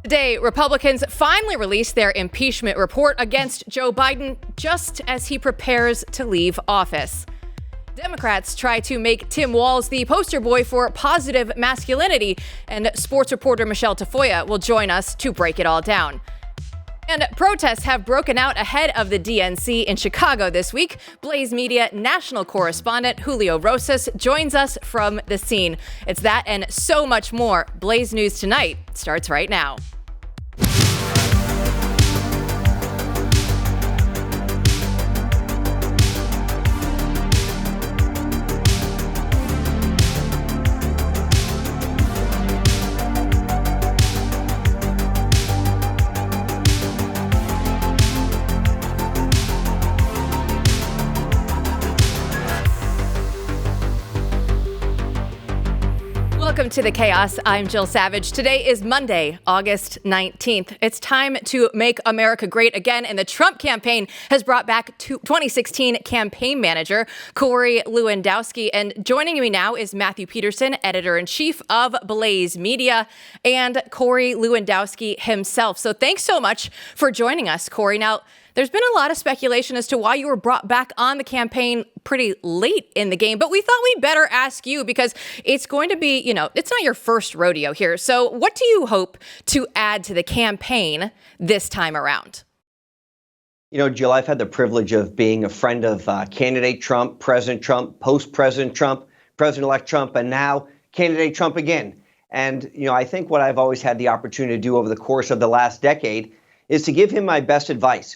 Today, Republicans finally released their impeachment report against Joe Biden just as he prepares to leave office. Democrats try to make Tim Walz the poster boy for positive masculinity, and sports reporter Michele Tafoya will join us to break it all down. And protests have broken out ahead of the DNC in Chicago this week. Blaze Media national correspondent Julio Rosas joins us from the scene. It's that and so much more. Blaze News Tonight starts right now. Welcome to The Chaos. I'm Jill Savage. Today is Monday, August 19th. It's time to make America great again, and the Trump campaign has brought back 2016 campaign manager Corey Lewandowski. And joining me now is Matthew Peterson, editor-in-chief of Blaze Media, and Corey Lewandowski himself. So thanks so much for joining us, Corey. Now, there's been a lot of speculation as to why you were brought back on the campaign pretty late in the game, but we thought we'd better ask you because it's going to be, it's not your first rodeo here. So what do you hope to add to the campaign this time around? Jill, I've had the privilege of being a friend of candidate Trump, President Trump, post-President Trump, President-elect Trump, and now candidate Trump again. And, I think what I've always had the opportunity to do over the course of the last decade is to give him my best advice.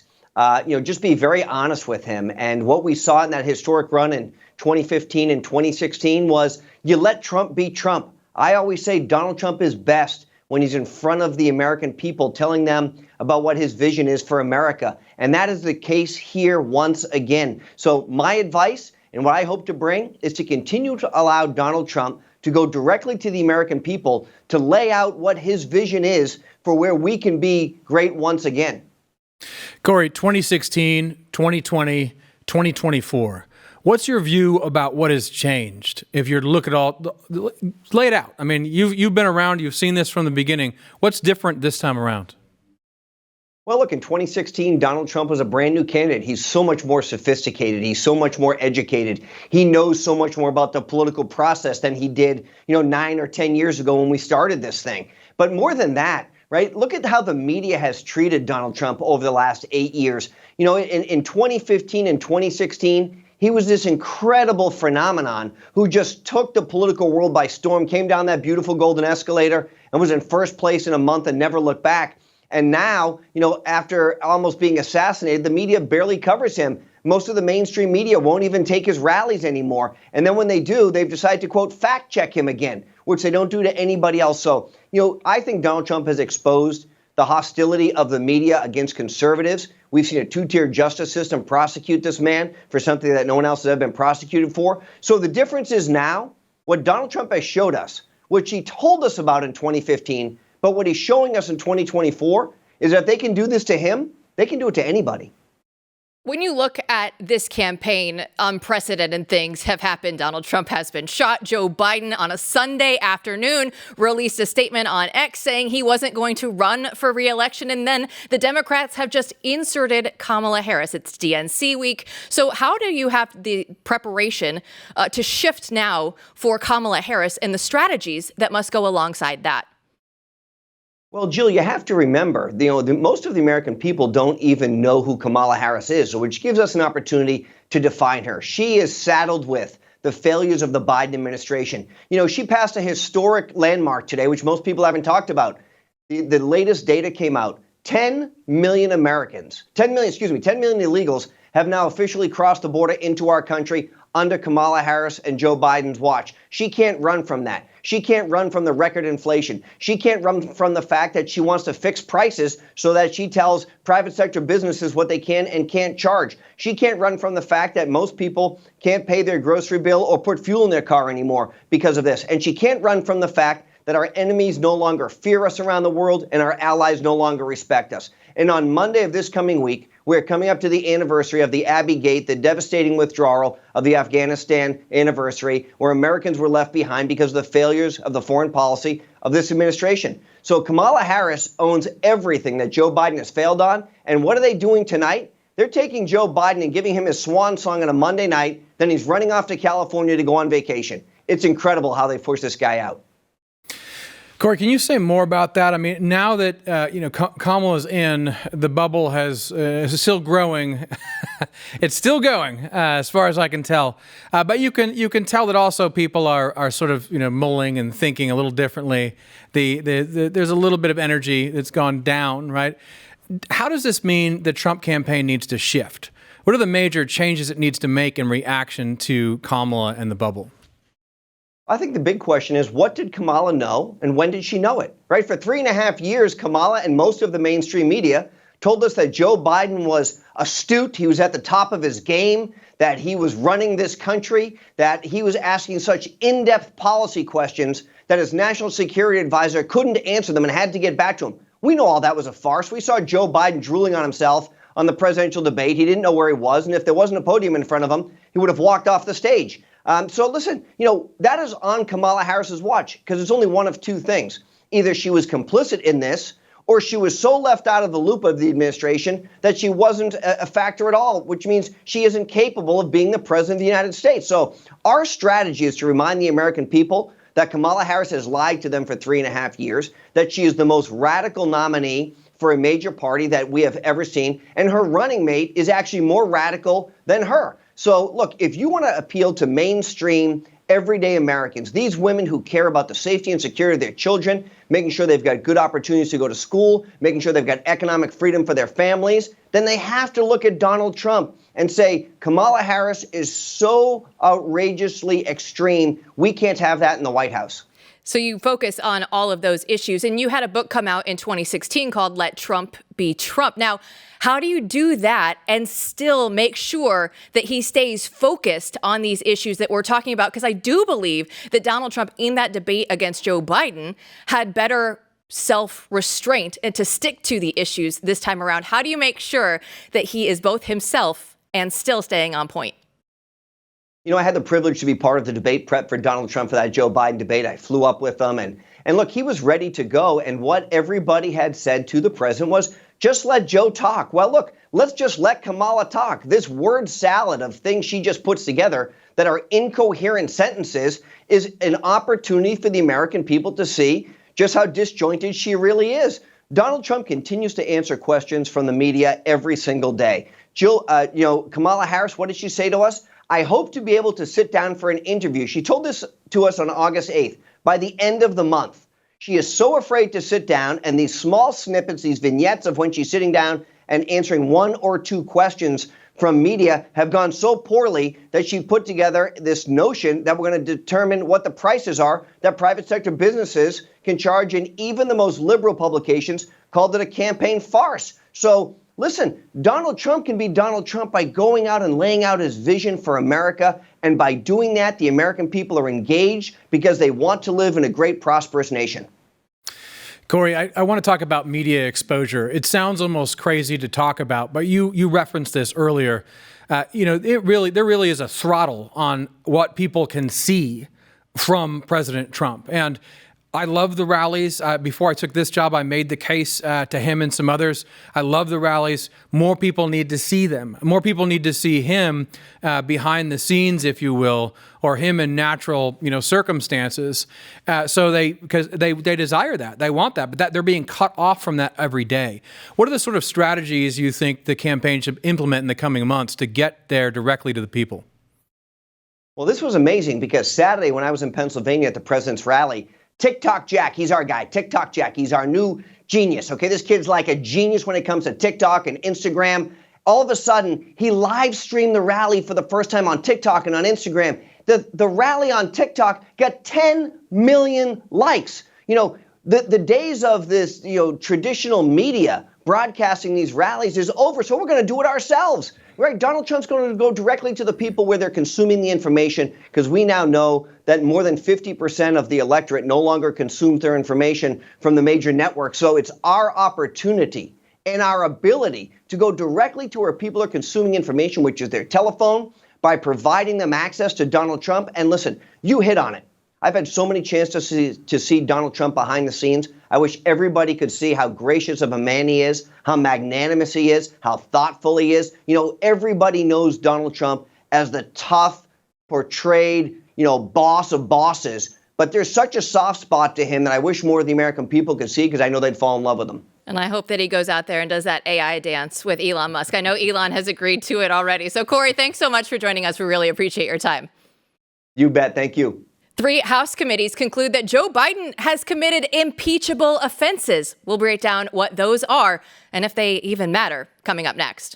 Just be very honest with him. And what we saw in that historic run in 2015 and 2016 was you let Trump be Trump. I always say Donald Trump is best when he's in front of the American people, telling them about what his vision is for America. And that is the case here once again. So my advice and what I hope to bring is to continue to allow Donald Trump to go directly to the American people to lay out what his vision is for where we can be great once again. Corey, 2016, 2020, 2024. What's your view about what has changed? If you're to look at all, lay it out. I mean, you've been around, you've seen this from the beginning. What's different this time around? Well, look, in 2016, Donald Trump was a brand new candidate. He's so much more sophisticated. He's so much more educated. He knows so much more about the political process than he did, 9 or 10 years ago when we started this thing. But more than that, right? Look at how the media has treated Donald Trump over the last 8 years. In 2015 and 2016, he was this incredible phenomenon who just took the political world by storm, came down that beautiful golden escalator and was in first place in a month and never looked back. And now, after almost being assassinated, the media barely covers him. Most of the mainstream media won't even take his rallies anymore. And then when they do, they've decided to, quote, fact check him again, which they don't do to anybody else. So, I think Donald Trump has exposed the hostility of the media against conservatives. We've seen a two-tier justice system prosecute this man for something that no one else has ever been prosecuted for. So the difference is now what Donald Trump has showed us, which he told us about in 2015, but what he's showing us in 2024 is that they can do this to him. They can do it to anybody. When you look at this campaign, unprecedented things have happened. Donald Trump has been shot. Joe Biden on a Sunday afternoon released a statement on X saying he wasn't going to run for re-election. And then the Democrats have just inserted Kamala Harris. It's DNC week. So how do you have the preparation to shift now for Kamala Harris and the strategies that must go alongside that? Well, Jill, you have to remember, most of the American people don't even know who Kamala Harris is, which gives us an opportunity to define her. She is saddled with the failures of the Biden administration. She passed a historic landmark today, which most people haven't talked about. The latest data came out. 10 million illegals have now officially crossed the border into our country under Kamala Harris and Joe Biden's watch. She can't run from that. She can't run from the record inflation. She can't run from the fact that she wants to fix prices so that she tells private sector businesses what they can and can't charge. She can't run from the fact that most people can't pay their grocery bill or put fuel in their car anymore because of this. And she can't run from the fact that our enemies no longer fear us around the world and our allies no longer respect us. And on Monday of this coming week, we're coming up to the anniversary of the Abbey Gate, the devastating withdrawal of the Afghanistan anniversary, where Americans were left behind because of the failures of the foreign policy of this administration. So Kamala Harris owns everything that Joe Biden has failed on. And what are they doing tonight? They're taking Joe Biden and giving him his swan song on a Monday night. Then he's running off to California to go on vacation. It's incredible how they push this guy out. Corey, can you say more about that? I mean, now that Kamala's in, the bubble is still growing. It's still going, as far as I can tell. But you can tell that also people are sort of mulling and thinking a little differently. There's a little bit of energy that's gone down, right? How does this mean the Trump campaign needs to shift? What are the major changes it needs to make in reaction to Kamala and the bubble? I think the big question is, what did Kamala know and when did she know it? Right? For 3.5 years, Kamala and most of the mainstream media told us that Joe Biden was astute, he was at the top of his game, that he was running this country, that he was asking such in-depth policy questions that his national security advisor couldn't answer them and had to get back to him. We know all that was a farce. We saw Joe Biden drooling on himself on the presidential debate. He didn't know where he was, and if there wasn't a podium in front of him, he would have walked off the stage. So listen, that is on Kamala Harris's watch, because it's only one of two things. Either she was complicit in this, or she was so left out of the loop of the administration that she wasn't a factor at all, which means she isn't capable of being the president of the United States. So our strategy is to remind the American people that Kamala Harris has lied to them for 3.5 years, that she is the most radical nominee for a major party that we have ever seen, and her running mate is actually more radical than her. So, look, if you want to appeal to mainstream, everyday Americans, these women who care about the safety and security of their children, making sure they've got good opportunities to go to school, making sure they've got economic freedom for their families, then they have to look at Donald Trump and say, Kamala Harris is so outrageously extreme, we can't have that in the White House. So you focus on all of those issues, and you had a book come out in 2016 called Let Trump Be Trump. Now, how do you do that and still make sure that he stays focused on these issues that we're talking about? Because I do believe that Donald Trump in that debate against Joe Biden had better self-restraint and to stick to the issues this time around. How do you make sure that he is both himself and still staying on point? I had the privilege to be part of the debate prep for Donald Trump for that Joe Biden debate. I flew up with him and look, he was ready to go. And what everybody had said to the president was, just let Joe talk. Well, look, let's just let Kamala talk. This word salad of things she just puts together that are incoherent sentences is an opportunity for the American people to see just how disjointed she really is. Donald Trump continues to answer questions from the media every single day. Jill, Kamala Harris, what did she say to us? I hope to be able to sit down for an interview. She told this to us on August 8th, by the end of the month. She is so afraid to sit down, and these small snippets, these vignettes of when she's sitting down and answering one or two questions from media have gone so poorly that she put together this notion that we're going to determine what the prices are that private sector businesses can charge, and even the most liberal publications called it a campaign farce. So listen, Donald Trump can be Donald Trump by going out and laying out his vision for America. And by doing that, the American people are engaged because they want to live in a great, prosperous nation. Corey, I want to talk about media exposure. It sounds almost crazy to talk about, but you referenced this earlier. There really is a throttle on what people can see from President Trump. And I love the rallies. Before I took this job, I made the case to him and some others. I love the rallies. More people need to see them. More people need to see him behind the scenes, if you will, or him in natural, circumstances. Because they desire that, they want that, but that they're being cut off from that every day. What are the sort of strategies you think the campaign should implement in the coming months to get there directly to the people? Well, this was amazing because Saturday when I was in Pennsylvania at the president's rally, TikTok Jack, he's our guy. TikTok Jack, he's our new genius. Okay, this kid's like a genius when it comes to TikTok and Instagram. All of a sudden, he live streamed the rally for the first time on TikTok and on Instagram. The rally on TikTok got 10 million likes. The days of this, traditional media broadcasting these rallies is over. So we're going to do it ourselves. Right? Donald Trump's going to go directly to the people where they're consuming the information, because we now know that more than 50% of the electorate no longer consumes their information from the major networks. So it's our opportunity and our ability to go directly to where people are consuming information, which is their telephone, by providing them access to Donald Trump. And listen, you hit on it. I've had so many chances to see Donald Trump behind the scenes. I wish everybody could see how gracious of a man he is, how magnanimous he is, how thoughtful he is. Everybody knows Donald Trump as the tough, portrayed, boss of bosses. But there's such a soft spot to him that I wish more of the American people could see, because I know they'd fall in love with him. And I hope that he goes out there and does that AI dance with Elon Musk. I know Elon has agreed to it already. So, Corey, thanks so much for joining us. We really appreciate your time. You bet. Thank you. 3 House committees conclude that Joe Biden has committed impeachable offenses. We'll break down what those are and if they even matter, coming up next.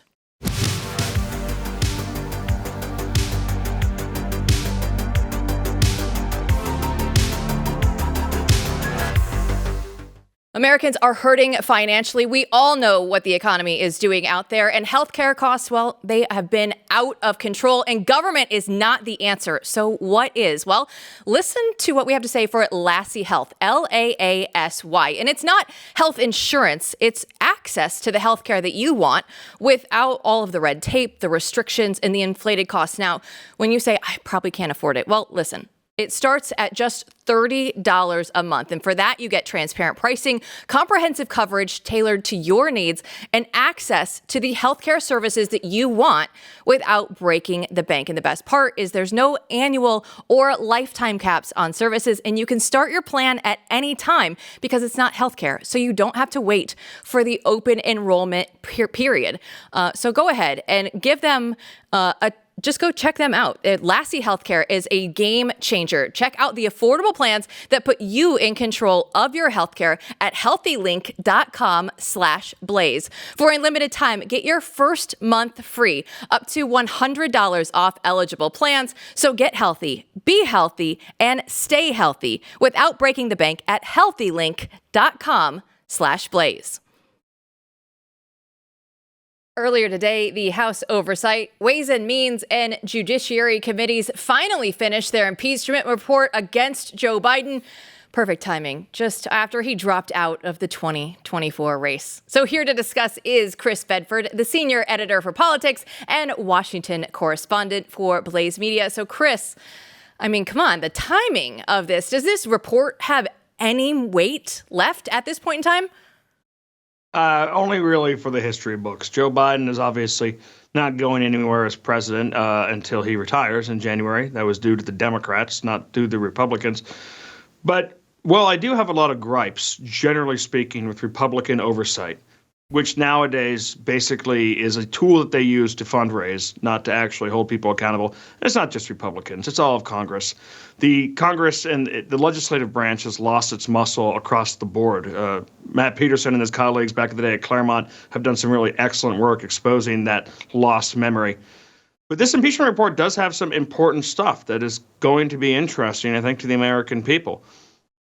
Americans are hurting financially. We all know what the economy is doing out there, and healthcare costs, well, they have been out of control, and government is not the answer. So what is? Well, listen to what we have to say for Lassie Health, Laasy. And it's not health insurance. It's access to the healthcare that you want without all of the red tape, the restrictions, and the inflated costs. Now, when you say, I probably can't afford it, well, listen. It starts at just $30 a month. And for that, you get transparent pricing, comprehensive coverage tailored to your needs, and access to the healthcare services that you want without breaking the bank. And the best part is there's no annual or lifetime caps on services, and you can start your plan at any time because it's not healthcare. So you don't have to wait for the open enrollment period. So go ahead and give them just go check them out. Lassie Healthcare is a game changer. Check out the affordable plans that put you in control of your healthcare at healthylink.com/blaze. For a limited time, get your first month free, up to $100 off eligible plans. So get healthy, be healthy, and stay healthy without breaking the bank at healthylink.com/blaze. Earlier today, the House Oversight, Ways and Means, and Judiciary Committees finally finished their impeachment report against Joe Biden. Perfect timing, just after he dropped out of the 2024 race. So here to discuss is Chris Bedford, the senior editor for politics and Washington correspondent for Blaze Media. So Chris, I mean, come on, the timing of this, does this report have any weight left at this point in time? Only really for the history books. Joe Biden is obviously not going anywhere as president until he retires in January. That was due to the Democrats, not due to the Republicans. But, well, I do have a lot of gripes, generally speaking, with Republican oversight, which nowadays basically is a tool that they use to fundraise, not to actually hold people accountable. And it's not just Republicans, it's all of Congress. The Congress and the legislative branch has lost its muscle across the board. Matt Peterson and his colleagues back in the day at Claremont have done some really excellent work exposing that lost memory. But this impeachment report does have some important stuff that is going to be interesting, I think, to the American people.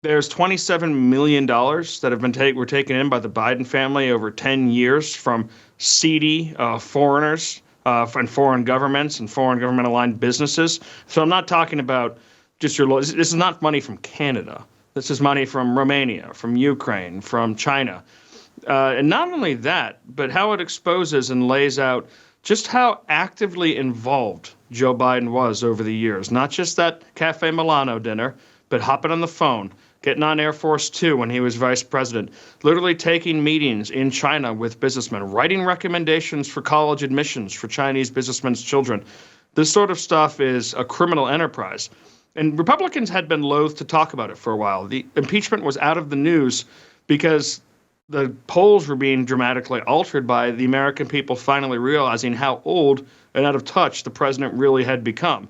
There's $27 million that were taken in by the Biden family over 10 years from seedy foreigners and foreign governments and foreign government-aligned businesses. So I'm not talking about just this is not money from Canada. This is money from Romania, from Ukraine, from China. And not only that, but how it exposes and lays out just how actively involved Joe Biden was over the years. Not just that Cafe Milano dinner, but hopping on the phone, getting on Air Force Two when he was vice president, literally taking meetings in China with businessmen, writing recommendations for college admissions for Chinese businessmen's children. This sort of stuff is a criminal enterprise. And Republicans had been loath to talk about it for a while. The impeachment was out of the news because the polls were being dramatically altered by the American people finally realizing how old and out of touch the president really had become,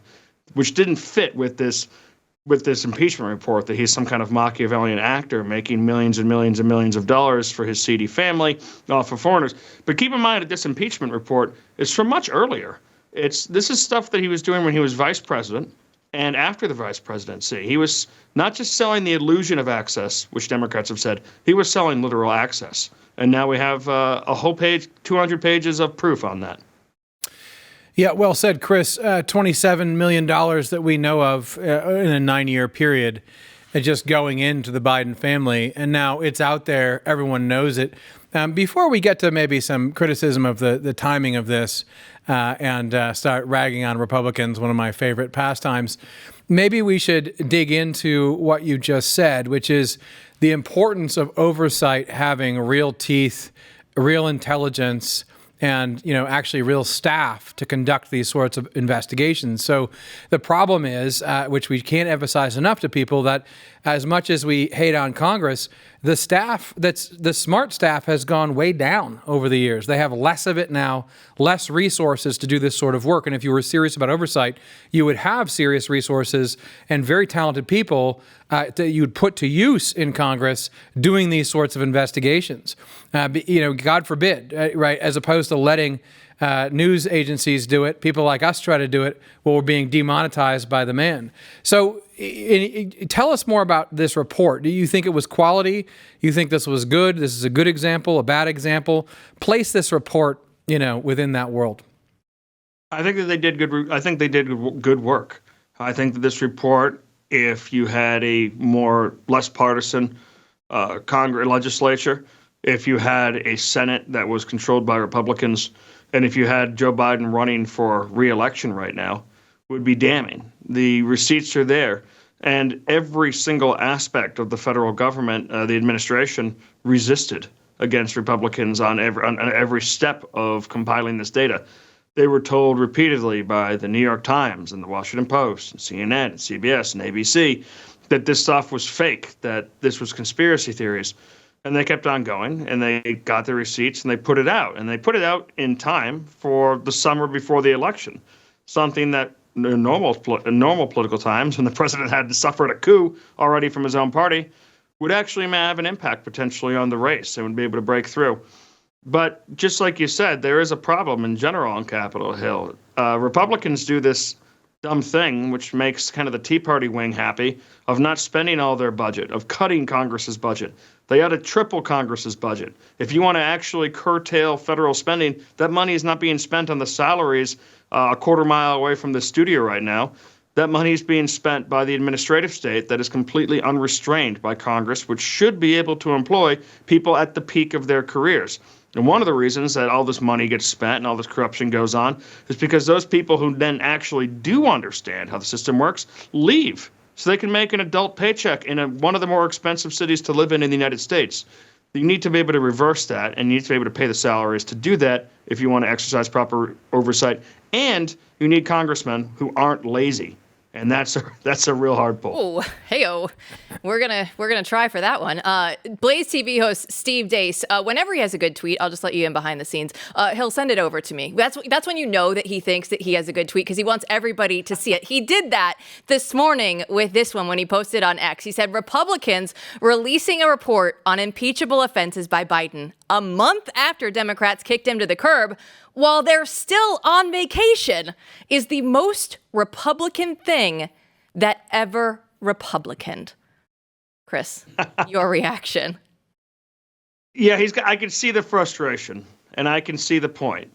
which didn't fit with this impeachment report that he's some kind of Machiavellian actor making millions and millions and millions of dollars for his seedy family off of foreigners. But keep in mind that this impeachment report is from much earlier. This is stuff that he was doing when he was vice president and after the vice presidency. He was not just selling the illusion of access, which Democrats have said, he was selling literal access. And now we have a whole page, 200 pages of proof on that. Yeah, well said, Chris. $27 million that we know of in a 9-year period just going into the Biden family. And now it's out there. Everyone knows it. Before we get to maybe some criticism of the timing of this and start ragging on Republicans, one of my favorite pastimes, maybe we should dig into what you just said, which is the importance of oversight having real teeth, real intelligence, and actually real staff to conduct these sorts of investigations. So the problem is, which we can't emphasize enough to people, that as much as we hate on Congress, the smart staff has gone way down over the years. They have less of it now, less resources to do this sort of work. And if you were serious about oversight, you would have serious resources and very talented people that you would put to use in Congress doing these sorts of investigations. God forbid, right? As opposed to letting news agencies do it, people like us try to do it, well, we're being demonetized by the man. So tell us more about this report. Do you think it was quality? You think this was good? This is a good example, a bad example? Place this report, within that world. I think that they did good. I think they did good work. I think that this report, if you had a less partisan Congress legislature, if you had a Senate that was controlled by Republicans, and if you had Joe Biden running for re-election right now, would be damning. The receipts are there, and every single aspect of the federal government, the administration, resisted against Republicans on every step of compiling this data. They were told repeatedly by the New York Times and the Washington Post, and CNN, and CBS, and ABC that this stuff was fake, that this was conspiracy theories. And they kept on going, and they got the receipts, and they put it out. And they put it out in time for the summer before the election, something that in normal political times, when the president had suffered a coup already from his own party, would actually have an impact potentially on the race and would be able to break through. But just like you said, there is a problem in general on Capitol Hill. Republicans do this dumb thing, which makes kind of the Tea Party wing happy, of not spending all their budget, of cutting Congress's budget. They ought to triple Congress's budget. If you want to actually curtail federal spending, that money is not being spent on the salaries a quarter mile away from the studio right now. That money is being spent by the administrative state that is completely unrestrained by Congress, which should be able to employ people at the peak of their careers. And one of the reasons that all this money gets spent and all this corruption goes on is because those people who then actually do understand how the system works leave so they can make an adult paycheck in one of the more expensive cities to live in the United States. You need to be able to reverse that, and you need to be able to pay the salaries to do that if you want to exercise proper oversight. And you need congressmen who aren't lazy. And that's a real hard pull. Oh, hey-o. We're gonna try for that one. BlazeTV host Steve Deace, whenever he has a good tweet, I'll just let you in behind the scenes. He'll send it over to me. That's when you know that he thinks that he has a good tweet, because he wants everybody to see it. He did that this morning with this one when he posted on X. He said, Republicans releasing a report on impeachable offenses by Biden a month after Democrats kicked him to the curb while they're still on vacation is the most Republican thing that ever Republicaned. Chris, your reaction? Yeah, I can see the frustration, and I can see the point.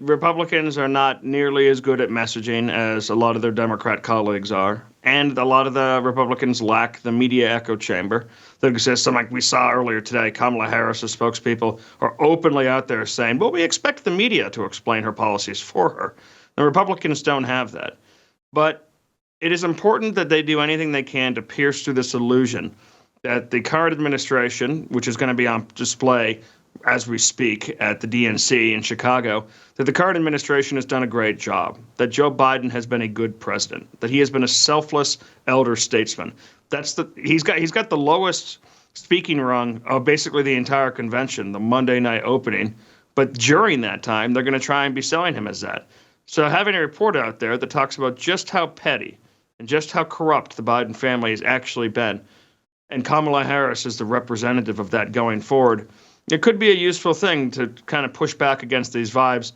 Republicans are not nearly as good at messaging as a lot of their Democrat colleagues are, and a lot of the Republicans lack the media echo chamber that exists. And like we saw earlier today, Kamala Harris's spokespeople are openly out there saying, well, we expect the media to explain her policies for her. The Republicans don't have that. But it is important that they do anything they can to pierce through this illusion that the current administration, which is going to be on display as we speak at the DNC in Chicago, that the current administration has done a great job, that Joe Biden has been a good president, that he has been a selfless elder statesman. He's got the lowest speaking rung of basically the entire convention, the Monday night opening, but during that time, they're going to try and be selling him as that. So having a report out there that talks about just how petty and just how corrupt the Biden family has actually been, and Kamala Harris is the representative of that going forward, it could be a useful thing to kind of push back against these vibes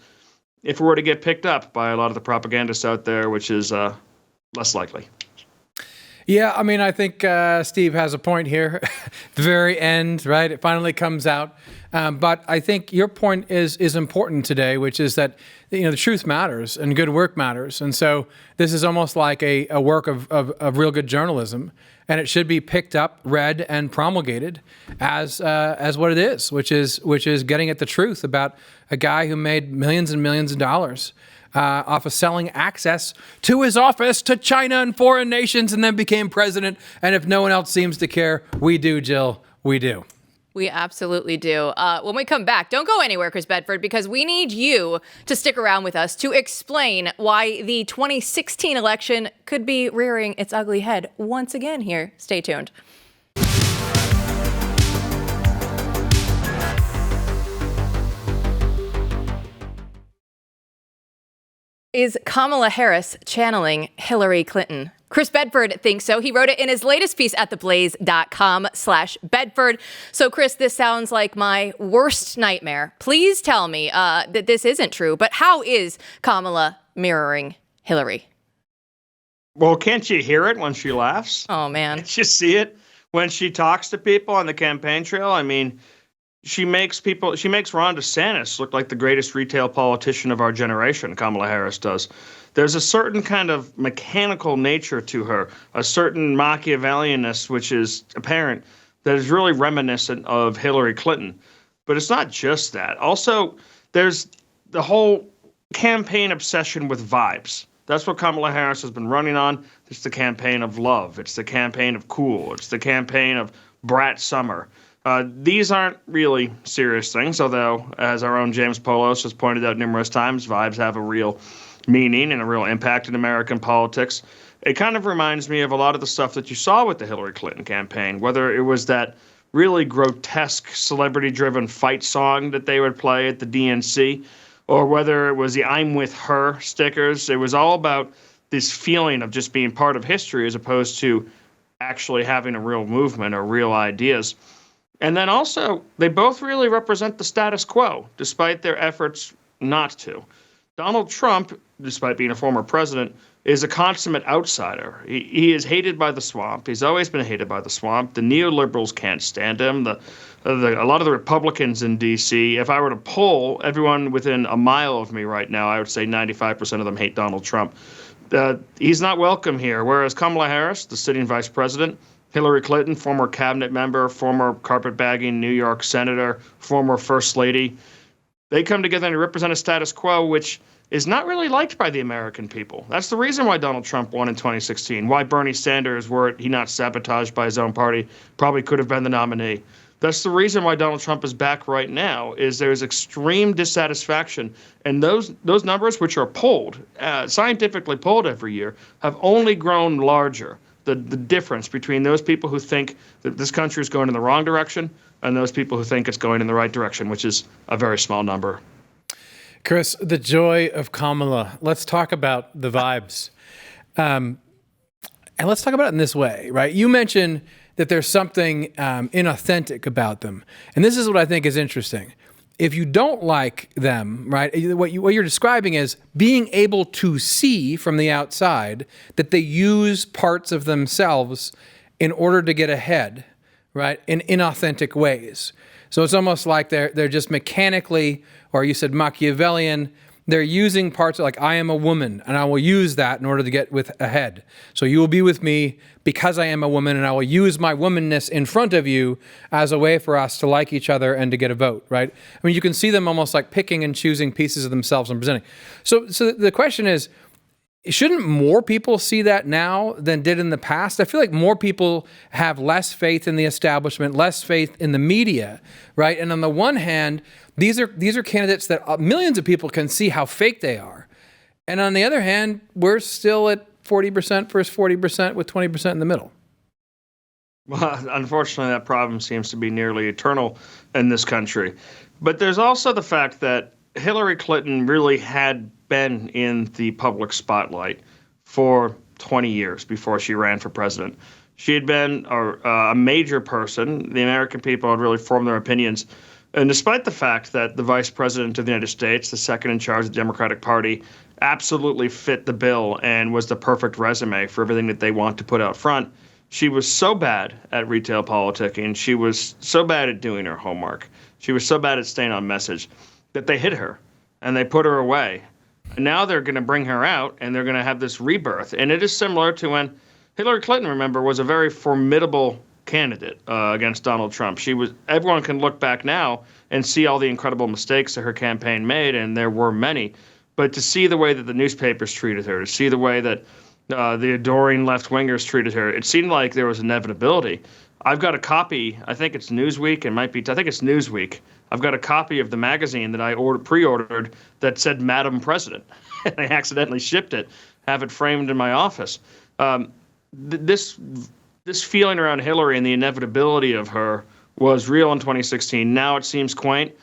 if it were to get picked up by a lot of the propagandists out there, which is less likely. Yeah, I mean, I think Steve has a point here. The very end, right? It finally comes out. But I think your point is important today, which is that the truth matters and good work matters. And so this is almost like a work of real good journalism, and it should be picked up, read, and promulgated as what it is, which is getting at the truth about a guy who made millions and millions of dollars off of selling access to his office to China and foreign nations, and then became president. And if no one else seems to care, we do, Jill. We do. We absolutely do. When we come back, don't go anywhere, Chris Bedford, because we need you to stick around with us to explain why the 2016 election could be rearing its ugly head once again here. Stay tuned. Is Kamala Harris channeling Hillary Clinton? Chris Bedford thinks so. He wrote it in his latest piece at theblaze.com/Bedford. So, Chris, this sounds like my worst nightmare. Please tell me that this isn't true. But how is Kamala mirroring Hillary? Well, can't you hear it when she laughs? Oh, man. Can't you see it when she talks to people on the campaign trail? I mean, she makes Ron DeSantis look like the greatest retail politician of our generation, Kamala Harris does. There's a certain kind of mechanical nature to her, a certain Machiavellianness, which is apparent, that is really reminiscent of Hillary Clinton. But it's not just that. Also, there's the whole campaign obsession with vibes. That's what Kamala Harris has been running on. It's the campaign of love. It's the campaign of cool. It's the campaign of brat summer. These aren't really serious things, although, as our own James Polos has pointed out numerous times, vibes have a real meaning and a real impact in American politics. It kind of reminds me of a lot of the stuff that you saw with the Hillary Clinton campaign, whether it was that really grotesque celebrity-driven fight song that they would play at the DNC, or whether it was the I'm with her stickers. It was all about this feeling of just being part of history as opposed to actually having a real movement or real ideas. And then also, they both really represent the status quo, despite their efforts not to. Donald Trump, despite being a former president, is a consummate outsider. He is hated by the swamp. He's always been hated by the swamp. The neoliberals can't stand him. A lot of the Republicans in D.C., if I were to poll everyone within a mile of me right now, I would say 95% of them hate Donald Trump. He's not welcome here, whereas Kamala Harris, the sitting vice president, Hillary Clinton, former cabinet member, former carpetbagging New York senator, former first lady, they come together and represent a status quo which is not really liked by the American people. That's the reason why Donald Trump won in 2016, why Bernie Sanders, were he not sabotaged by his own party, probably could have been the nominee. That's the reason why Donald Trump is back right now, is there's extreme dissatisfaction. And those numbers, which are polled, scientifically polled every year, have only grown larger. The difference between those people who think that this country is going in the wrong direction and those people who think it's going in the right direction, which is a very small number. Chris, the joy of Kamala. Let's talk about the vibes. And let's talk about it in this way, right? You mentioned that there's something inauthentic about them. And this is what I think is interesting. If you don't like them, right, what you're describing is being able to see from the outside that they use parts of themselves in order to get ahead, right, in inauthentic ways. So it's almost like they're just mechanically, or you said Machiavellian, they're using parts like I am a woman and I will use that in order to get ahead. So you will be with me because I am a woman and I will use my womanness in front of you as a way for us to like each other and to get a vote, right? I mean, you can see them almost like picking and choosing pieces of themselves and presenting. So the question is, shouldn't more people see that now than did in the past? I feel like more people have less faith in the establishment, less faith in the media, right? And on the one hand, these are candidates that millions of people can see how fake they are. And on the other hand, we're still at 40% versus 40% with 20% in the middle. Well, unfortunately, that problem seems to be nearly eternal in this country. But there's also the fact that Hillary Clinton really had been in the public spotlight for 20 years before she ran for president. She had been a major person. The American people had really formed their opinions. And despite the fact that the vice president of the United States, the second in charge of the Democratic Party, absolutely fit the bill and was the perfect resume for everything that they want to put out front. She was so bad at retail politicking. She was so bad at doing her homework. She was so bad at staying on message that they hid her and they put her away. And now they're going to bring her out and they're going to have this rebirth. And it is similar to when Hillary Clinton, remember, was a very formidable candidate against Donald Trump. Everyone can look back now and see all the incredible mistakes that her campaign made, and there were many. But to see the way that the newspapers treated her, to see the way that the adoring left-wingers treated her, it seemed like there was inevitability. I've got a copy, I think it's Newsweek, I think it's Newsweek. I've got a copy of the magazine that I pre-ordered that said Madam President, and I accidentally shipped it, have it framed in my office. This feeling around Hillary and the inevitability of her was real in 2016. Now it seems quaint.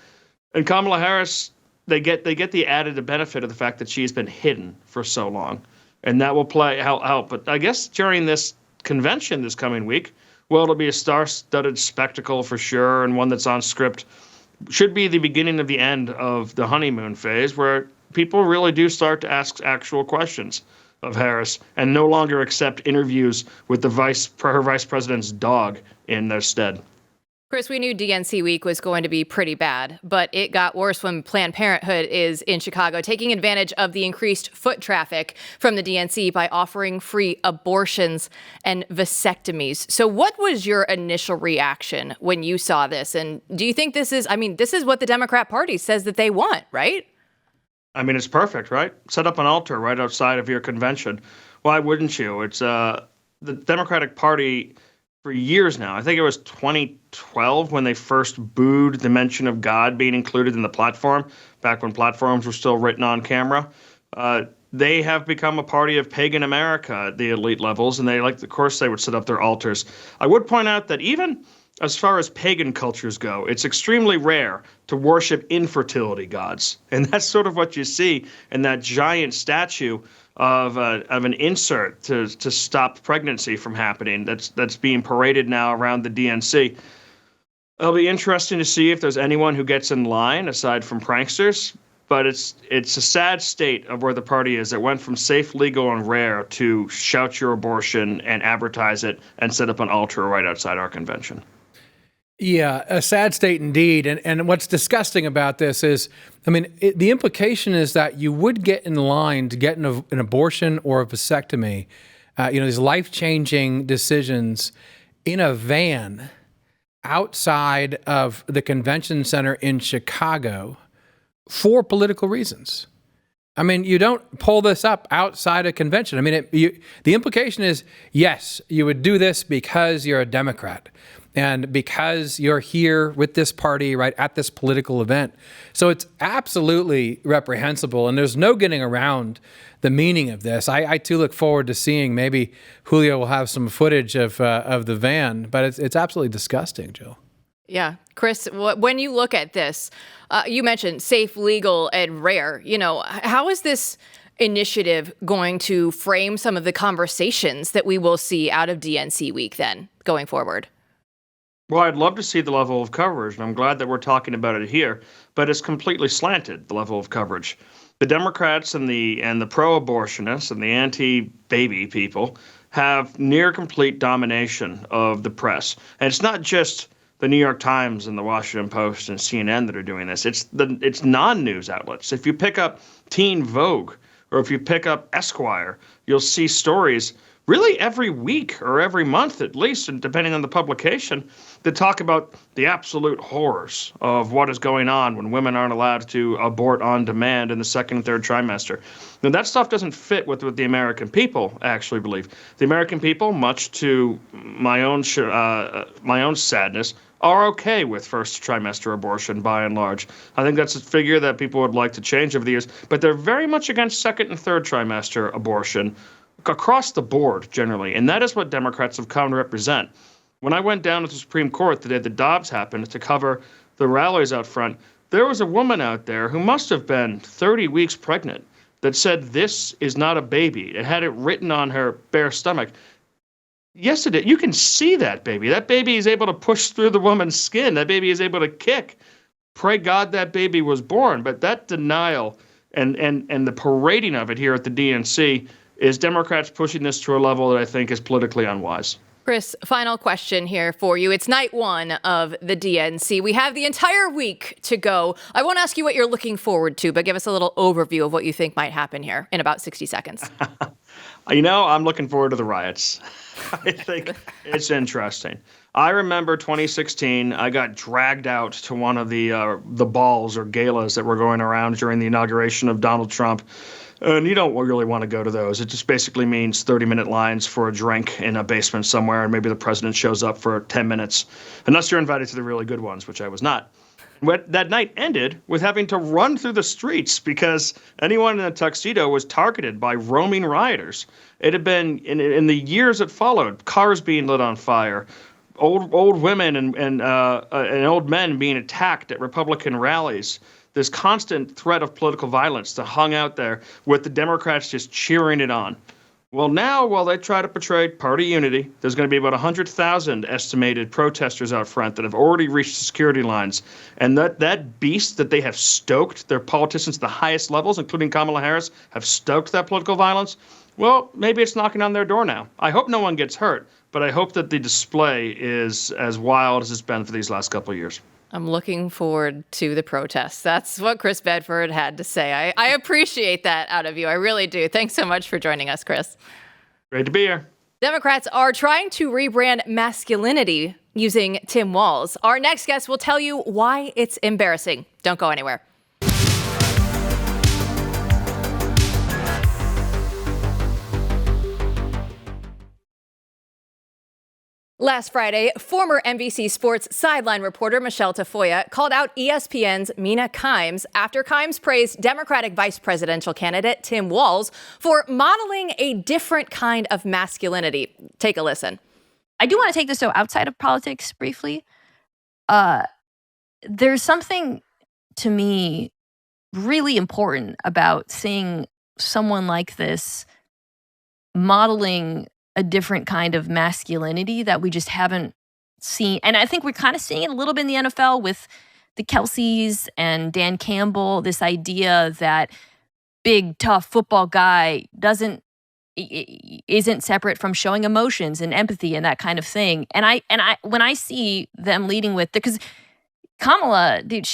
And Kamala Harris, they get the added benefit of the fact that she's been hidden for so long. And that will help. But I guess during this convention this coming week, well, it'll be a star-studded spectacle for sure, and one that's on script. Should be the beginning of the end of the honeymoon phase, where people really do start to ask actual questions of Harris and no longer accept interviews with her vice president's dog in their stead. Chris, we knew DNC week was going to be pretty bad, but it got worse when Planned Parenthood is in Chicago, taking advantage of the increased foot traffic from the DNC by offering free abortions and vasectomies. So what was your initial reaction when you saw this? And do you think this is what the Democrat Party says that they want, right? I mean, it's perfect, right? Set up an altar right outside of your convention. Why wouldn't you? It's the Democratic Party for years now. I think it was 2012 when they first booed the mention of God being included in the platform, back when platforms were still written on camera. They have become a party of pagan America at the elite levels, and of course, they would set up their altars. I would point out that even as far as pagan cultures go, it's extremely rare to worship infertility gods. And that's sort of what you see in that giant statue of an insert to stop pregnancy from happening that's being paraded now around the DNC. It'll be interesting to see if there's anyone who gets in line aside from pranksters, but it's a sad state of where the party is. It went from safe, legal, and rare to shout your abortion and advertise it and set up an altar right outside our convention. Yeah, a sad state indeed. And what's disgusting about this is, the implication is that you would get in line to get an abortion or a vasectomy, these life-changing decisions in a van outside of the convention center in Chicago for political reasons. You don't pull this up outside a convention. The implication is, yes, you would do this because you're a Democrat and because you're here with this party right at this political event. So it's absolutely reprehensible, and there's no getting around the meaning of this. I too look forward to seeing, maybe Julio will have some footage of the van, but it's absolutely disgusting, Jill. Yeah. Chris, when you look at this, you mentioned safe, legal, and rare. How is this initiative going to frame some of the conversations that we will see out of DNC week then going forward? Well, I'd love to see the level of coverage, and I'm glad that we're talking about it here, but it's completely slanted, the level of coverage. The Democrats and the pro-abortionists and the anti-baby people have near complete domination of the press. And it's not just the New York Times and the Washington Post and CNN that are doing this. It's non-news outlets. If you pick up Teen Vogue or if you pick up Esquire, you'll see stories really every week or every month at least, and depending on the publication, that talk about the absolute horrors of what is going on when women aren't allowed to abort on demand in the second and third trimester. Now, that stuff doesn't fit with what the American people actually believe. The American people, much to my own sadness, are okay with first trimester abortion by and large. I think that's a figure that people would like to change over the years, but they're very much against second and third trimester abortion across the board generally, and that is what Democrats have come to represent. When I went down to the Supreme Court the day the Dobbs happened to cover the rallies out front, there was a woman out there who must have been 30 weeks pregnant that said, "This is not a baby." It had it written on her bare stomach. Yes, it is. You can see that baby. That baby is able to push through the woman's skin. That baby is able to kick. Pray God that baby was born. But that denial and the parading of it here at the DNC is Democrats pushing this to a level that I think is politically unwise. Chris, final question here for you. It's night one of the DNC. We have the entire week to go. I won't ask you what you're looking forward to, but give us a little overview of what you think might happen here in about 60 seconds. I'm looking forward to the riots. I think it's interesting. I remember 2016, I got dragged out to one of the balls or galas that were going around during the inauguration of Donald Trump. And you don't really want to go to those. It just basically means 30-minute lines for a drink in a basement somewhere, and maybe the president shows up for 10 minutes, unless you're invited to the really good ones, which I was not. But that night ended with having to run through the streets because anyone in a tuxedo was targeted by roaming rioters. It had been, in the years that followed, cars being lit on fire, old women and old men being attacked at Republican rallies. This constant threat of political violence that hung out there with the Democrats just cheering it on. Well, now, while they try to portray party unity, there's going to be about 100,000 estimated protesters out front that have already reached the security lines. And that beast that they have stoked, their politicians at the highest levels, including Kamala Harris, have stoked that political violence. Well, maybe it's knocking on their door now. I hope no one gets hurt, but I hope that the display is as wild as it's been for these last couple of years. I'm looking forward to the protests. That's what Chris Bedford had to say. I appreciate that out of you. I really do. Thanks so much for joining us, Chris. Great to be here. Democrats are trying to rebrand masculinity using Tim Walz. Our next guest will tell you why it's embarrassing. Don't go anywhere. Last Friday, former NBC Sports sideline reporter Michele Tafoya called out ESPN's Mina Kimes after Kimes praised Democratic vice presidential candidate Tim Walz for modeling a different kind of masculinity. Take a listen. I do want to take this outside of politics briefly. There's something to me really important about seeing someone like this modeling a different kind of masculinity that we just haven't seen. And I think we're kind of seeing it a little bit in the NFL with the Kelseys and Dan Campbell, this idea that big, tough football guy isn't separate from showing emotions and empathy and that kind of thing. And I when I see them leading with, because Kamala, dude,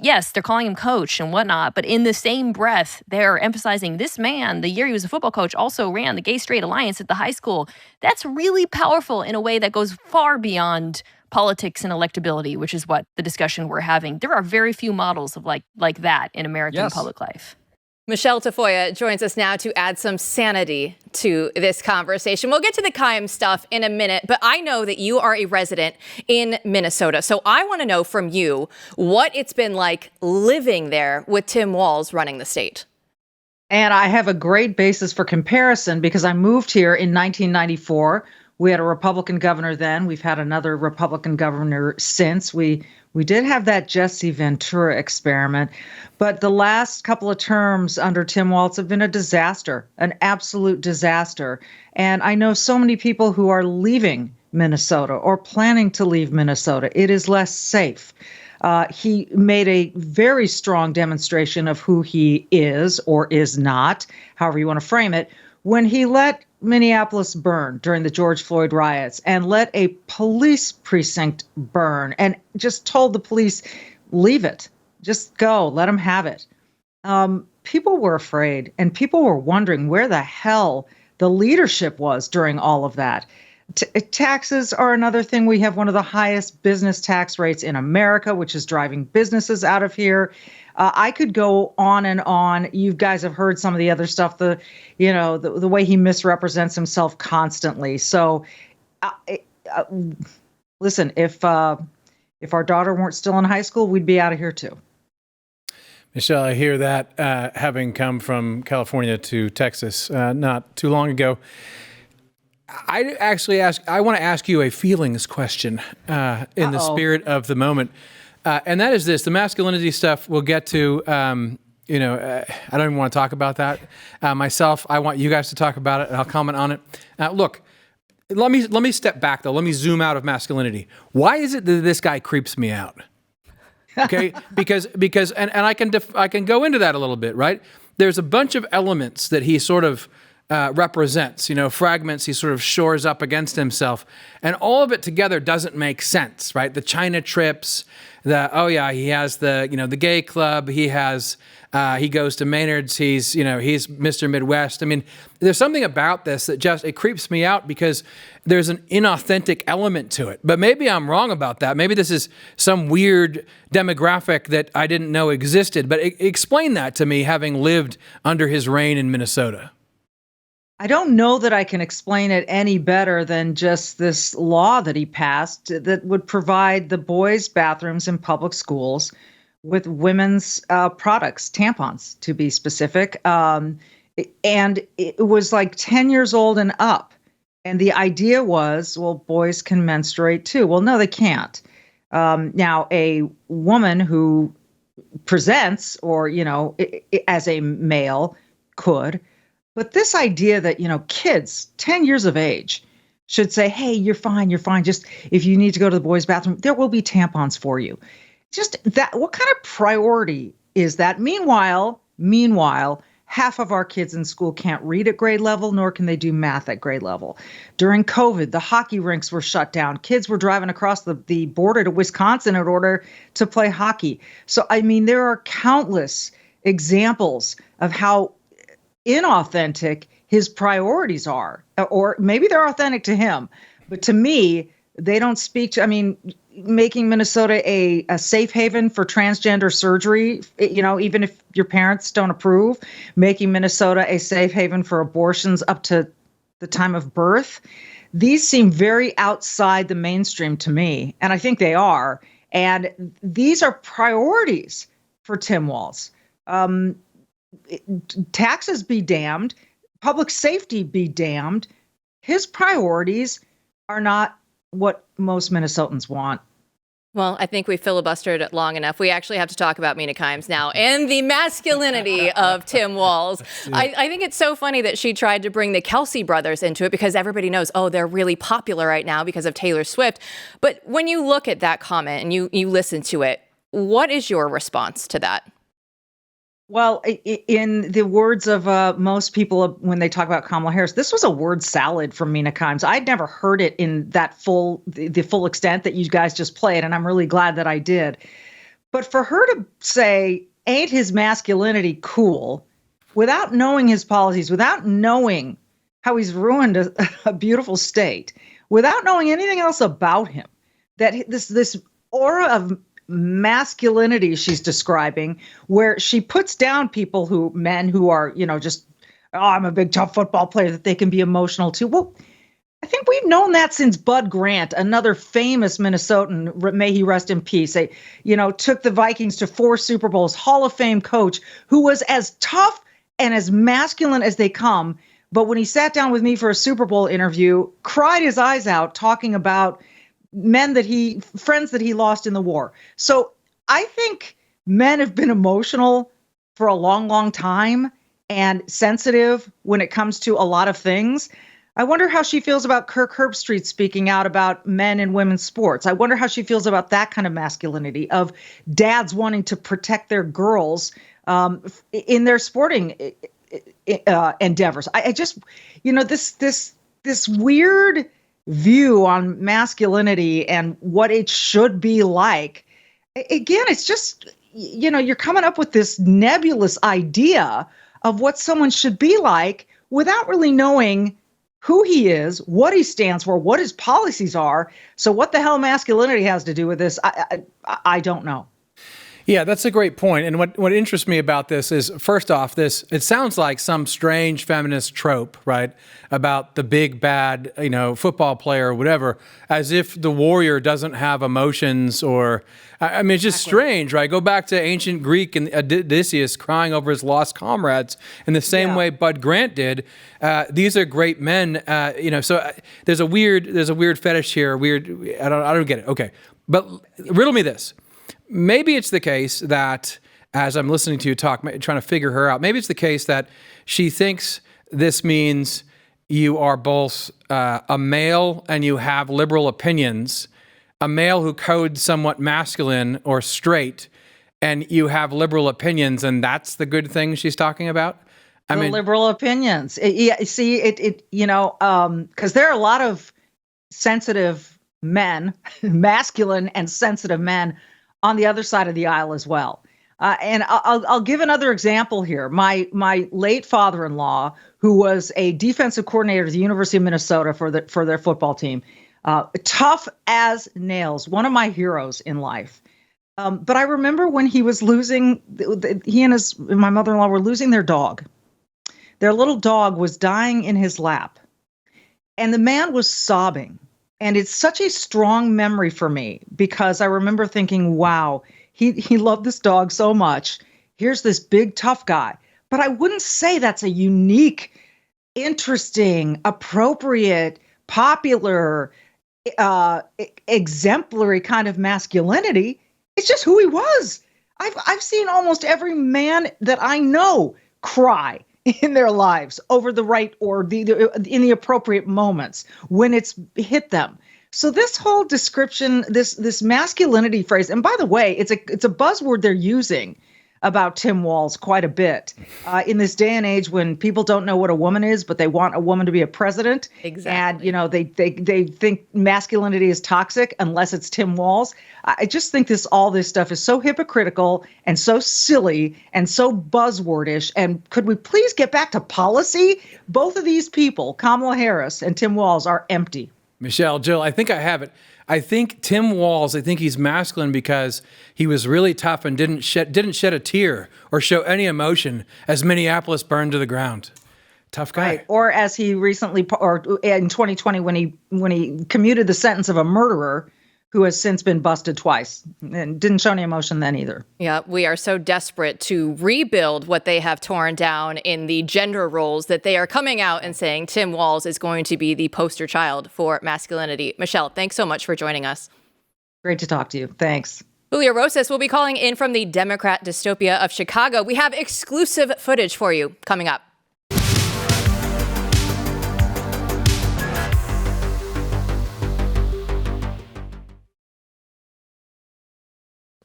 yes, they're calling him coach and whatnot, but in the same breath, they're emphasizing this man, the year he was a football coach, also ran the Gay Straight Alliance at the high school. That's really powerful in a way that goes far beyond politics and electability, which is what the discussion we're having. There are very few models of like that in American public life. Michele Tafoya joins us now to add some sanity to this conversation. We'll get to the Kimes stuff in a minute, but I know that you are a resident in Minnesota. So I want to know from you what it's been like living there with Tim Walz running the state. And I have a great basis for comparison because I moved here in 1994. We had a Republican governor then. We've had another Republican governor since. We did have that Jesse Ventura experiment, but the last couple of terms under Tim Walz have been a disaster, an absolute disaster. And I know so many people who are leaving Minnesota or planning to leave Minnesota. It is less safe. He made a very strong demonstration of who he is or is not, however you want to frame it, when he let Minneapolis burn during the George Floyd riots and let a police precinct burn and just told the police, leave it, just go, let them have it. People were afraid and people were wondering where the hell the leadership was during all of that. Taxes are another thing. We have one of the highest business tax rates in America, which is driving businesses out of here. I could go on and on. You guys have heard some of the other stuff, the way he misrepresents himself constantly. So listen, if our daughter weren't still in high school, we'd be out of here too. Michele, I hear that having come from California to Texas not too long ago. I want to ask you a feelings question in the spirit of the moment. And that is this, the masculinity stuff we'll get to, I don't even want to talk about that myself. I want you guys to talk about it and I'll comment on it. Look, let me step back though. Let me zoom out of masculinity. Why is it that this guy creeps me out? Okay, because and I can go into that a little bit, right? there's a bunch of elements that he sort of represents, fragments he sort of shores up against himself. And all of it together doesn't make sense, right? The China trips, he has the gay club, he goes to Maynard's, he's Mr. Midwest. I mean, there's something about this that it creeps me out because there's an inauthentic element to it. But maybe I'm wrong about that. Maybe this is some weird demographic that I didn't know existed. But explain that to me, having lived under his reign in Minnesota. I don't know that I can explain it any better than just this law that he passed that would provide the boys' bathrooms in public schools with women's products, tampons to be specific. And it was like 10 years old and up. And the idea was, well, boys can menstruate too. Well, no, they can't. Now, a woman who presents or, as a male could. But this idea that, kids 10 years of age should say, hey, you're fine. Just if you need to go to the boys' bathroom, there will be tampons for you. Just that. What kind of priority is that? Meanwhile, half of our kids in school can't read at grade level, nor can they do math at grade level. During COVID, the hockey rinks were shut down. Kids were driving across the border to Wisconsin in order to play hockey. So, I mean, there are countless examples of how inauthentic his priorities are, or maybe they're authentic to him, but to me, they don't speak to, making Minnesota a safe haven for transgender surgery, even if your parents don't approve, making Minnesota a safe haven for abortions up to the time of birth. These seem very outside the mainstream to me, and I think they are. And these are priorities for Tim Walz. Taxes be damned, public safety be damned. His priorities are not what most Minnesotans want. Well, I think we filibustered it long enough. We actually have to talk about Mina Kimes now and the masculinity of Tim Walz. I think it's so funny that she tried to bring the Kelsey brothers into it because everybody knows, they're really popular right now because of Taylor Swift. But when you look at that comment and you listen to it, what is your response to that? Well, in the words of most people when they talk about Kamala Harris, this was a word salad from Mina Kimes. I'd never heard it in that the full extent that you guys just played, and I'm really glad that I did. But for her to say, ain't his masculinity cool, without knowing his policies, without knowing how he's ruined a beautiful state, without knowing anything else about him, that this aura of masculinity she's describing, where she puts down men who are, I'm a big tough football player, that they can be emotional too. Well, I think we've known that since Bud Grant, another famous Minnesotan, may he rest in peace, took the Vikings to 4 Super Bowls, Hall of Fame coach who was as tough and as masculine as they come. But when he sat down with me for a Super Bowl interview, cried his eyes out talking about friends that he lost in the war. So I think men have been emotional for a long, long time and sensitive when it comes to a lot of things. I wonder how she feels about Kirk Herbstreit speaking out about men and women's sports. I wonder how she feels about that kind of masculinity of dads wanting to protect their girls in their sporting endeavors. I just, this weird view on masculinity and what it should be like. Again, it's just, you're coming up with this nebulous idea of what someone should be like without really knowing who he is, what he stands for, what his policies are. So what the hell masculinity has to do with this, I don't know. Yeah, that's a great point. And what interests me about this is, first off, it sounds like some strange feminist trope, right? About the big bad, football player or whatever, as if the warrior doesn't have emotions it's just strange, right? Go back to ancient Greek and Odysseus crying over his lost comrades in the same way Bud Grant did. These are great men, so there's a weird fetish here, I don't get it. Okay. But riddle me this. Maybe it's the case that, as I'm listening to you talk, trying to figure her out, maybe it's the case that she thinks this means you are both a male and you have liberal opinions, a male who codes somewhat masculine or straight, and you have liberal opinions, and that's the good thing she's talking about? I mean, liberal opinions. Because there are a lot of sensitive men, masculine and sensitive men on the other side of the aisle as well. And I'll give another example here. My late father-in-law, who was a defensive coordinator at the University of Minnesota for their football team, tough as nails, one of my heroes in life. But I remember when he was losing, he and my mother-in-law were losing their dog. Their little dog was dying in his lap, and the man was sobbing. And it's such a strong memory for me because I remember thinking, wow, he loved this dog so much. Here's this big, tough guy. But I wouldn't say that's a unique, interesting, appropriate, popular, exemplary kind of masculinity. It's just who he was. I've seen almost every man that I know cry in their lives over the right or in the appropriate moments when it's hit them. So this whole description, this masculinity phrase, and by the way, it's a buzzword they're using about Tim Walz quite a bit in this day and age when people don't know what a woman is, but they want a woman to be a president. Exactly. And they think masculinity is toxic unless it's Tim Walz. I just think all this stuff is so hypocritical and so silly and so buzzwordish. And could we please get back to policy? Both of these people, Kamala Harris and Tim Walz, are empty. Michelle, Jill, I think I have it. I think Tim Walz, I think he's masculine because he was really tough and didn't shed a tear or show any emotion as Minneapolis burned to the ground. Tough guy. Right. Or as he recently, or in 2020, when he commuted the sentence of a murderer who has since been busted twice and didn't show any emotion then either. Yeah, we are so desperate to rebuild what they have torn down in the gender roles that they are coming out and saying Tim Walz is going to be the poster child for masculinity. Michelle, thanks so much for joining us. Great to talk to you. Thanks. Julio Rosas will be calling in from the Democrat dystopia of Chicago. We have exclusive footage for you coming up.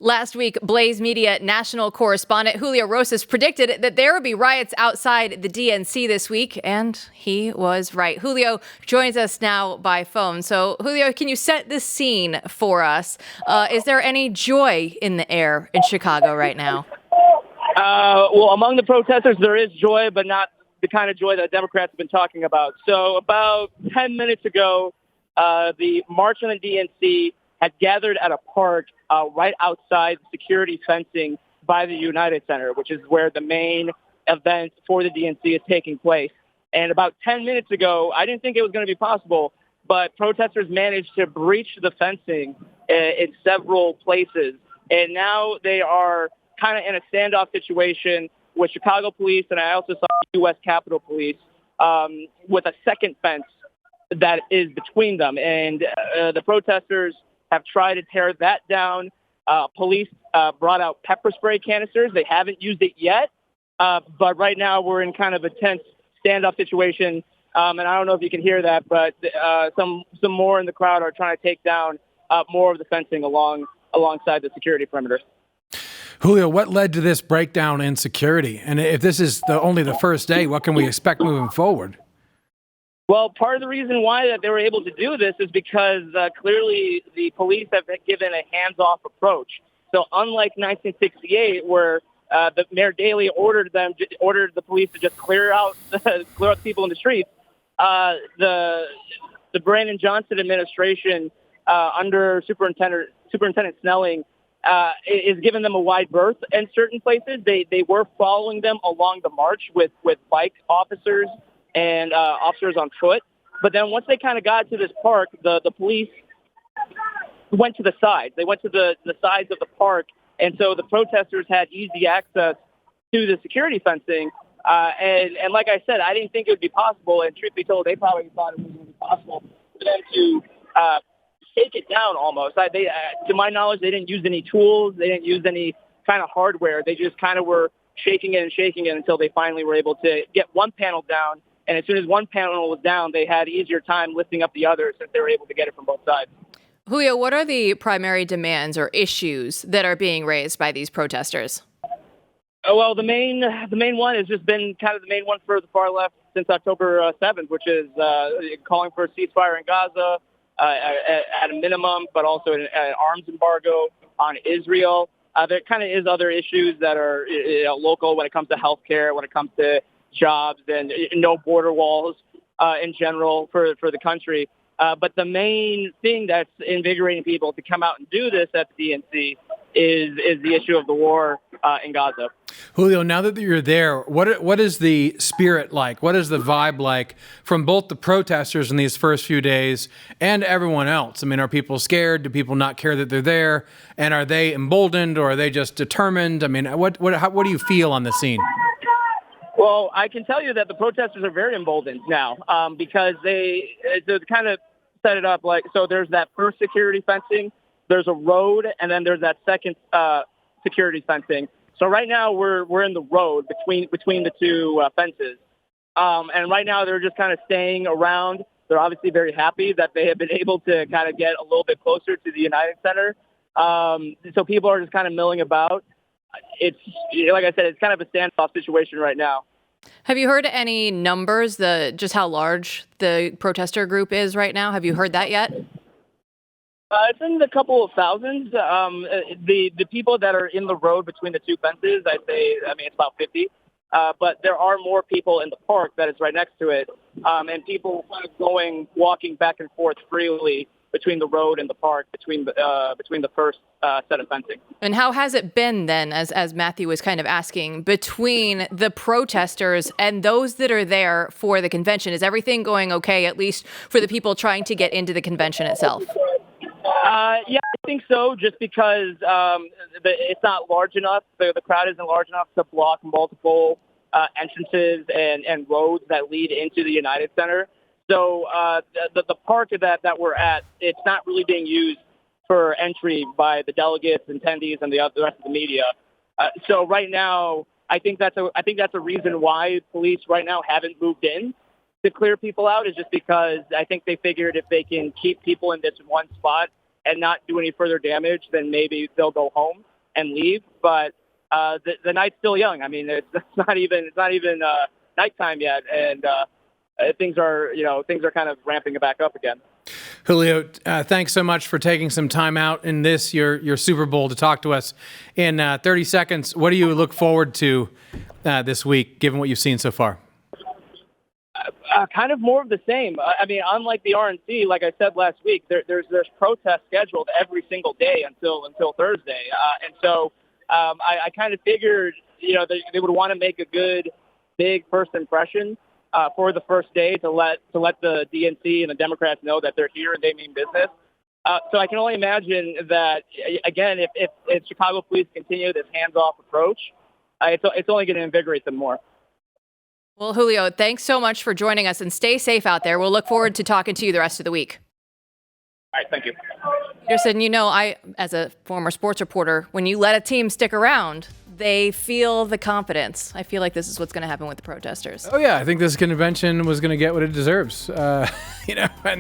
Last week, Blaze Media national correspondent Julio Rosas predicted that there would be riots outside the DNC this week, and he was right. Julio joins us now by phone. So, Julio, can you set the scene for us? Is there any joy in the air in Chicago right now? Well, among the protesters, there is joy, but not the kind of joy that Democrats have been talking about. So about 10 minutes ago, the March on the DNC had gathered at a park right outside security fencing by the United Center, which is where the main event for the DNC is taking place. And about 10 minutes ago, I didn't think it was going to be possible, but protesters managed to breach the fencing in several places. And now they are kind of in a standoff situation with Chicago police, and I also saw U.S. Capitol Police with a second fence that is between them. And the protesters have tried to tear that down. Police brought out pepper spray canisters. They haven't used it yet, but right now we're in kind of a tense standoff situation. And I don't know if you can hear that, but some more in the crowd are trying to take down more of the fencing alongside the security perimeter. Julio, what led to this breakdown in security? And if this is only the first day, what can we expect moving forward? Well, part of the reason why that they were able to do this is because clearly the police have given a hands-off approach. So unlike 1968, where the Mayor Daley ordered the police to just clear out people in the streets, the Brandon Johnson administration under Superintendent Snelling is giving them a wide berth in certain places. They were following them along the march with bike officers and officers on foot. But then once they kind of got to this park, the police went to the sides. They went to the sides of the park. And so the protesters had easy access to the security fencing. And like I said, I didn't think it would be possible. And truth be told, they probably thought it was going to be possible for them to take it down almost. To my knowledge, they didn't use any tools. They didn't use any kind of hardware. They just kind of were shaking it until they finally were able to get one panel down. And as soon as one panel was down, they had easier time lifting up the others since they were able to get it from both sides. Julio, what are the primary demands or issues that are being raised by these protesters? Well, the main one has just been kind of the main one for the far left since October 7th, which is calling for a ceasefire in Gaza at a minimum, but also an arms embargo on Israel. There kind of is other issues that are local when it comes to healthcare, when it comes to jobs, and no border walls in general for the country. But the main thing that's invigorating people to come out and do this at the DNC is the issue of the war in Gaza. Julio, now that you're there, what is the spirit like? What is the vibe like from both the protesters in these first few days and everyone else? I mean, are people scared? Do people not care that they're there? And are they emboldened, or are they just determined? I mean, what do you feel on the scene? Well, I can tell you that the protesters are very emboldened now because they kind of set it up like, so there's that first security fencing, there's a road, and then there's that second security fencing. So right now we're in the road between the two fences. And right now they're just kind of staying around. They're obviously very happy that they have been able to kind of get a little bit closer to the United Center. So people are just kind of milling about. It's, like I said, it's kind of a standoff situation right now. Have you heard any numbers, just how large the protester group is right now? Have you heard that yet? It's in the couple of thousands. The people that are in the road between the two fences, it's about 50. But there are more people in the park that is right next to it, and people kind of walking back and forth freely between the road and the park, between the first set of fencing. And how has it been then, as Matthew was kind of asking, between the protesters and those that are there for the convention? Is everything going okay, at least for the people trying to get into the convention itself? Yeah, I think so, just because it's not large enough. The crowd isn't large enough to block multiple entrances and roads that lead into the United Center. So the park that we're at, it's not really being used for entry by the delegates, attendees, and the rest of the media. So right now, I think that's a reason why police right now haven't moved in to clear people out, is just because I think they figured if they can keep people in this one spot and not do any further damage, then maybe they'll go home and leave. But the night's still young. I mean, it's not even nighttime yet, and things are kind of ramping back up again. Julio, thanks so much for taking some time out in your Super Bowl to talk to us. In 30 seconds, what do you look forward to this week, given what you've seen so far? Kind of more of the same. I mean, unlike the RNC, like I said last week, there's protests scheduled every single day until Thursday, and so I kind of figured they would want to make a good big first impression for the first day to let the DNC and the Democrats know that they're here and they mean business. So I can only imagine that, again, if Chicago police continue this hands-off approach, it's only going to invigorate them more. Well, Julio, thanks so much for joining us, and stay safe out there. We'll look forward to talking to you the rest of the week. All right, thank you. Peterson, I, as a former sports reporter, when you let a team stick around, they feel the confidence. I feel like this is what's going to happen with the protesters. Oh, yeah. I think this convention was going to get what it deserves. And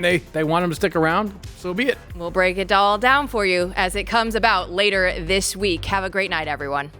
they want them to stick around. So be it. We'll break it all down for you as it comes about later this week. Have a great night, everyone.